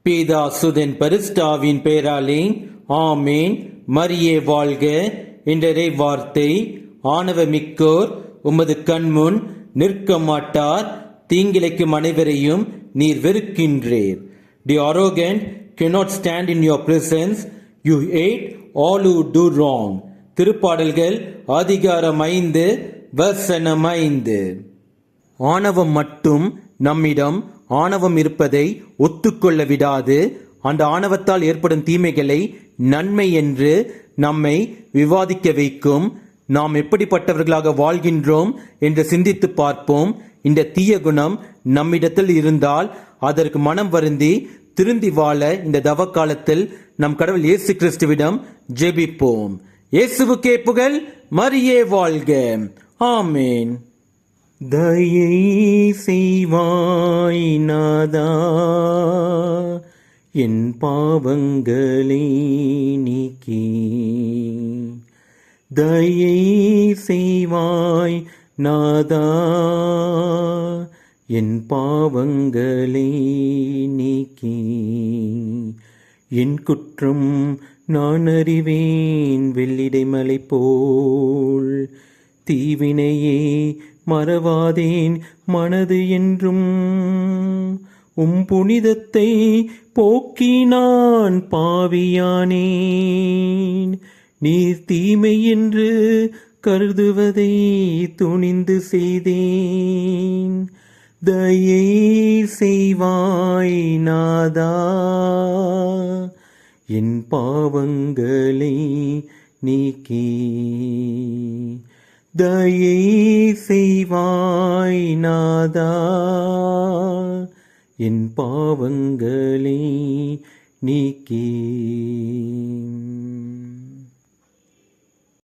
பிதா சுதன் பரிசுத்தாவின் பெயராலே ஆமேன். மரியே வாழ்க. இன்றரை வார்த்தை, ஆணவமிக்கோர் உமது கண்முன் நிற்க மாட்டார், தீங்கிழைக்கும் அனைவரையும் நீர் வெறுக்கின்றீர். The arrogant cannot stand in your presence, you hate all who do wrong. திருப்பாடல்கள் அதிகாரம் 5 வசனம் 5. ஆணவம் மட்டும் நம்மிடம் ஆணவம் இருப்பதை ஒத்துக்கொள்ள விடாது. அந்த ஆணவத்தால் ஏற்படும் தீமைகளை நன்மை என்று நம்மை விவாதிக்க வைக்கும். நாம் எப்படிப்பட்டவர்களாக வாழ்கின்றோம் என்று சிந்தித்து பார்ப்போம். இந்த தீய குணம் நம்மிடத்தில் இருந்தால் அதற்கு மனம் வருந்தி திருந்தி வாழ இந்த தவ காலத்தில் நம் கடவுள் இயேசு கிறிஸ்துவிடம் ஜெபிப்போம். இயேசுவுக்கே புகழ். மரியே வாழ்க. ஆமேன். தயை செய்வாய் நாதா, என் பாவங்களை நீக்கி. தயை செய்வாய் நாதா, என் பாவங்களை நீக்கி. என் குற்றம் நான் அறிவேன், வெள்ளிடை மலை போல். தீவினையே மறவாதேன் மனது என்றும். புனிதத்தை போக்கி நான் பாவியானேன். நீர் தீமை என்று கருதுவதை துணிந்து செய்தேன். தயை செய்வாய் நாதா, என் பாவங்களை நீக்கி. தயை செய்வாய் நாதா, என் பாவங்களை நீக்கி.